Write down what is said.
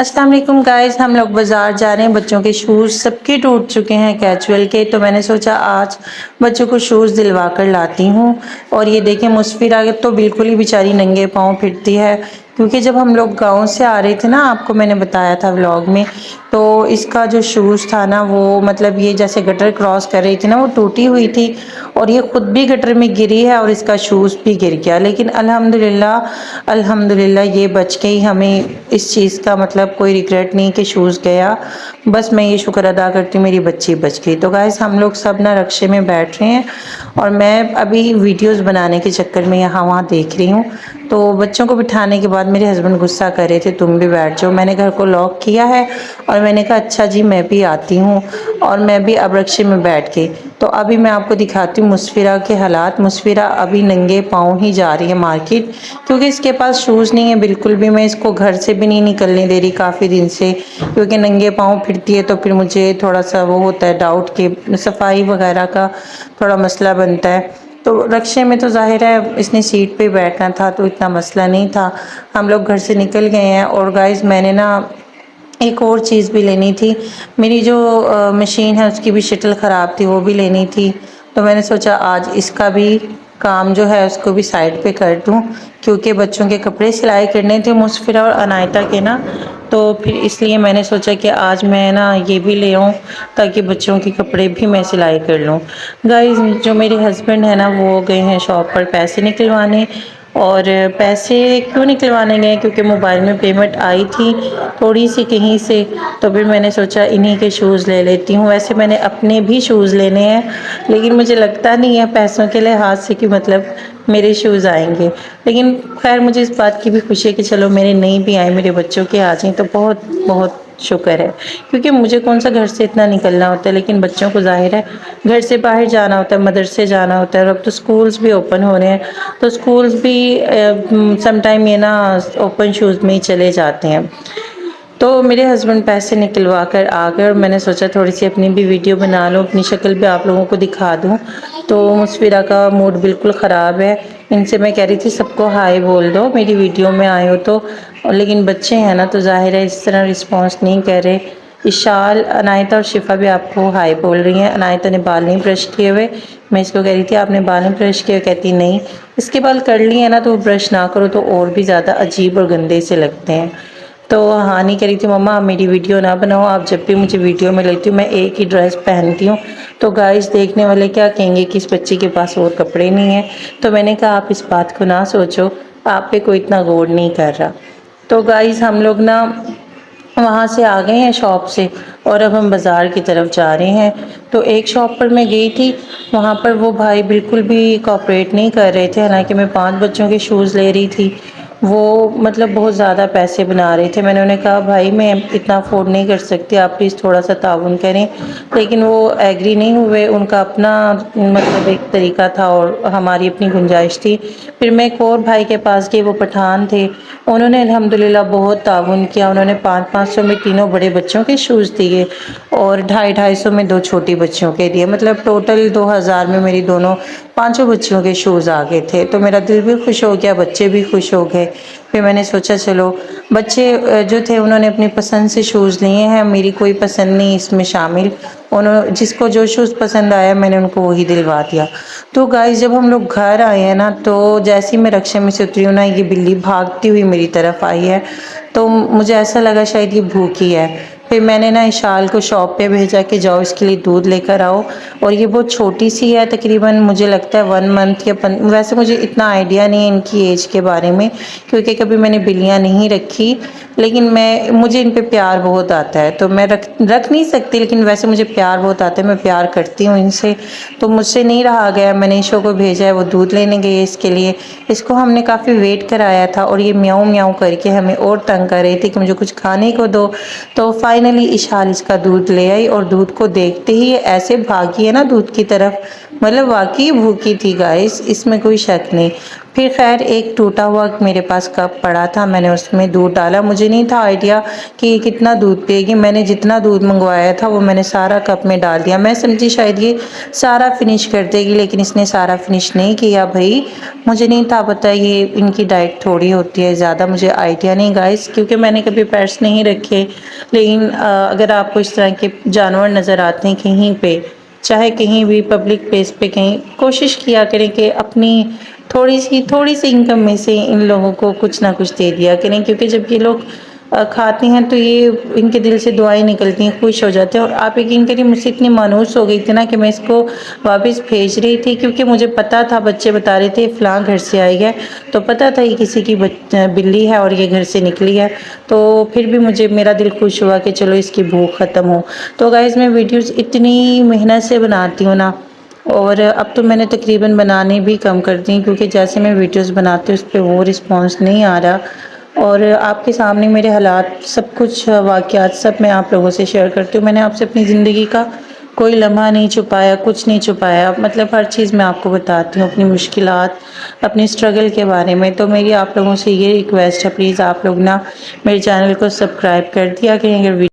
अस्सलाम वालेकुम गाइस, हम लोग बाज़ार जा रहे हैं। बच्चों के शूज़ सबके टूट चुके हैं कैजुअल के, तो मैंने सोचा आज बच्चों को शूज़ दिलवा कर लाती हूँ। और ये देखें, मुसफिरा तो बिल्कुल ही बेचारी नंगे पाँव फिरती है, क्योंकि जब हम लोग गांव से आ रहे थे ना, आपको मैंने बताया था व्लॉग में, तो इसका जो शूज़ था ना, वो मतलब ये जैसे गटर क्रॉस कर रही थी ना, वो टूटी हुई थी और ये ख़ुद भी गटर में गिरी है और इसका शूज़ भी गिर गया। लेकिन अल्हम्दुलिल्लाह अल्हम्दुलिल्लाह ये बच गई। हमें इस चीज़ का मतलब कोई रिग्रेट नहीं कि शूज़ गया, बस मैं ये शुक्र अदा करती हूँ मेरी बच्ची बच गई। तो गाइस, हम लोग सब ना रक्शे में बैठ रहे हैं और मैं अभी वीडियोस बनाने के चक्कर में यहाँ वहाँ देख रही हूँ। तो बच्चों को बिठाने के बाद मेरे हस्बैंड गुस्सा कर रहे थे, तुम भी बैठ जाओ। मैंने घर को लॉक किया है और मैंने कहा अच्छा जी, मैं भी आती हूँ। और मैं भी अब रक्शे में बैठ गई। तो अभी मैं आपको दिखाती हूँ मुसफिरा के हालात। मुसफिरा अभी नंगे पाँव ही जा रही है मार्केट, क्योंकि इसके पास शूज़ नहीं है बिल्कुल भी। मैं इसको घर से भी नहीं निकलने दे रही काफ़ी दिन से, क्योंकि नंगे पाँव फिरती है तो फिर मुझे थोड़ा सा वो होता है डाउट कि सफाई वगैरह का थोड़ा मसला बनता है। तो रक्शे में तो जाहिर है इसने सीट पे बैठना था, तो इतना मसला नहीं था। हम लोग घर से निकल गए हैं। और गाइस, मैंने ना एक और चीज़ भी लेनी थी। मेरी जो मशीन है उसकी भी शटल ख़राब थी, वो भी लेनी थी। तो मैंने सोचा आज इसका भी काम जो है उसको भी साइड पे कर दूं, क्योंकि बच्चों के कपड़े सिलाई करने थे मुसफिरा और अनायता के ना। तो फिर इसलिए मैंने सोचा कि आज मैं ना ये भी ले आऊँ, ताकि बच्चों के कपड़े भी मैं सिलाई कर लूँ। गाइस, जो मेरे हस्बैंड है ना, वो गए हैं शॉप पर पैसे निकलवाने। और पैसे क्यों निकलवाने गए, क्योंकि मोबाइल में पेमेंट आई थी थोड़ी सी कहीं से। तो फिर मैंने सोचा इन्हीं के शूज़ ले लेती हूँ। वैसे मैंने अपने भी शूज़ लेने हैं, लेकिन मुझे लगता नहीं है पैसों के लिहाज से कि मतलब मेरे शूज़ आएंगे। लेकिन खैर, मुझे इस बात की भी खुशी है कि चलो मेरे नहीं भी आए, मेरे बच्चों के आ जाएं तो बहुत बहुत शुक्र है। क्योंकि मुझे कौन सा घर से इतना निकलना होता है, लेकिन बच्चों को जाहिर है घर से बाहर जाना होता है, मदरसे जाना होता है। और अब तो स्कूल्स भी ओपन हो रहे हैं, तो स्कूल्स भी सम टाइम ये ना ओपन शूज़ में ही चले जाते हैं। तो मेरे हस्बैंड पैसे निकलवा कर आ गए और मैंने सोचा थोड़ी सी अपनी भी वीडियो बना लूँ, अपनी शक्ल भी आप लोगों को दिखा दूँ। तो मुसफिरा का मूड बिल्कुल ख़राब है। इनसे मैं कह रही थी सबको हाय बोल दो मेरी वीडियो में आए हो तो, लेकिन बच्चे हैं ना, तो जाहिर है इस तरह रिस्पॉन्स नहीं कर रहे। इशाल, अनायता और शिफा भी आपको हाय बोल रही हैं। अनायता ने बाल नहीं ब्रश किए हुए, मैं इसको कह रही थी आपने बाल नहीं ब्रश किए, कहती नहीं। इसके बाल कर लिए हैं ना, तो ब्रश ना करो तो और भी ज़्यादा अजीब और गंदे से लगते हैं। तो हाँ, नहीं करी थी मम्मा आप मेरी वीडियो ना बनाओ, आप जब भी मुझे वीडियो में लेती हूँ मैं एक ही ड्रेस पहनती हूँ, तो गाइस देखने वाले क्या कहेंगे कि इस बच्ची के पास और कपड़े नहीं हैं। तो मैंने कहा आप इस बात को ना सोचो, आप पे कोई इतना गौर नहीं कर रहा। तो गाइस, हम लोग ना वहाँ से आ गए हैं शॉप से और अब हम बाज़ार की तरफ जा रहे हैं। तो एक शॉप पर मैं गई थी, वहाँ पर वो भाई बिल्कुल भी कोऑपरेट नहीं कर रहे थे। हालांकि मैं 5 बच्चों के शूज़ ले रही थी, वो मतलब बहुत ज़्यादा पैसे बना रहे थे। मैंने उन्हें कहा भाई मैं इतना अफोर्ड नहीं कर सकती, आप प्लीज़ थोड़ा सा ताउन करें। लेकिन वो एग्री नहीं हुए, उनका अपना मतलब एक तरीका था और हमारी अपनी गुंजाइश थी। फिर मैं एक और भाई के पास गई, वो पठान थे। उन्होंने अल्हम्दुलिल्लाह बहुत ताउन किया। उन्होंने 500-500 में तीनों बड़े बच्चों के शूज़ दिए और 250-250 में 2 छोटी बच्चियों के दिए। मतलब टोटल 2000 में मेरी दोनों पांचों बच्चियों के शूज़ आ गए थे। तो मेरा दिल भी खुश हो गया, बच्चे भी खुश हो गए। फिर मैंने सोचा चलो, बच्चे जो थे उन्होंने अपनी पसंद से शूज़ लिए हैं, मेरी कोई पसंद नहीं इसमें शामिल। उन्होंने जिसको जो शूज़ पसंद आया मैंने उनको वही दिलवा दिया। तो गाइस, जब हम लोग घर आए हैं ना, तो जैसे ही मैं रक्शे में से उतरी हूँ ना, ये बिल्ली भागती हुई मेरी तरफ आई है। तो मुझे ऐसा लगा शायद ये भूखी है। फिर मैंने ना इशाल को शॉप पे भेजा कि जाओ इसके लिए दूध लेकर आओ। और ये बहुत छोटी सी है, तकरीबन मुझे लगता है 1 मंथ या वैसे मुझे इतना आइडिया नहीं है इनकी एज के बारे में, क्योंकि कभी मैंने बिल्लियाँ नहीं रखी। लेकिन मुझे इन पे प्यार बहुत आता है, तो मैं रख नहीं सकती, लेकिन वैसे मुझे प्यार बहुत आता है, मैं प्यार करती हूँ इनसे। तो मुझसे नहीं रहा गया, मैंने ईशो को भेजा है, वो दूध लेने गई है इसके लिए। इसको हमने काफ़ी वेट कराया था और ये म्याऊं म्याऊं करके हमें और तंग कर रही थी कि मुझे कुछ खाने को दो। तो फाइनली इशाल इसका दूध ले आई और दूध को देखते ही ये ऐसे भागी है ना दूध की तरफ, मतलब वाकई भूखी थी गाइस, इसमें कोई शक नहीं। फिर खैर एक टूटा हुआ मेरे पास कप पड़ा था, मैंने उसमें दूध डाला। मुझे नहीं था आइडिया कि ये कितना दूध पिएगी। मैंने जितना दूध मंगवाया था वो मैंने सारा कप में डाल दिया। मैं समझी शायद ये सारा फिनिश कर देगी, लेकिन इसने सारा फिनिश नहीं किया भाई। मुझे नहीं था पता ये इनकी डाइट थोड़ी होती है, ज़्यादा मुझे आइडिया नहीं गाइस, क्योंकि मैंने कभी पेट्स नहीं रखे। लेकिन अगर आपको इस तरह के जानवर नज़र आते हैं कहीं पे, चाहे कहीं भी पब्लिक प्लेस पे, कहीं कोशिश किया करें कि अपनी थोड़ी सी इनकम में से इन लोगों को कुछ ना कुछ दे दिया करें, क्योंकि जब ये लोग खाते हैं तो ये इनके दिल से दुआएं निकलती हैं, खुश हो जाते हैं। और आप यकीन करिए मुझसे इतनी मानूस हो गई थी ना कि मैं इसको वापस भेज रही थी, क्योंकि मुझे पता था, बच्चे बता रहे थे फ़लाँ घर से आई है, तो पता था ये किसी की बिल्ली है और ये घर से निकली है। तो फिर भी मुझे मेरा दिल खुश हुआ कि चलो इसकी भूख ख़त्म हो। तो गाइज़ मैं वीडियोज़ इतनी मेहनत से बनाती हूँ ना, और अब तो मैंने तकरीबन बनाने भी कम कर दी, क्योंकि जैसे मैं वीडियोस बनाती हूँ उस पर वो रिस्पांस नहीं आ रहा। और आपके सामने मेरे हालात, सब कुछ वाक़यात सब मैं आप लोगों से शेयर करती हूँ। मैंने आपसे अपनी ज़िंदगी का कोई लम्हा नहीं छुपाया, कुछ नहीं छुपाया, मतलब हर चीज़ मैं आपको बताती हूँ, अपनी मुश्किलात, अपनी स्ट्रगल के बारे में। तो मेरी आप लोगों से ये रिक्वेस्ट है, प्लीज़ आप लोग ना मेरे चैनल को सब्सक्राइब कर दिया करें। अगर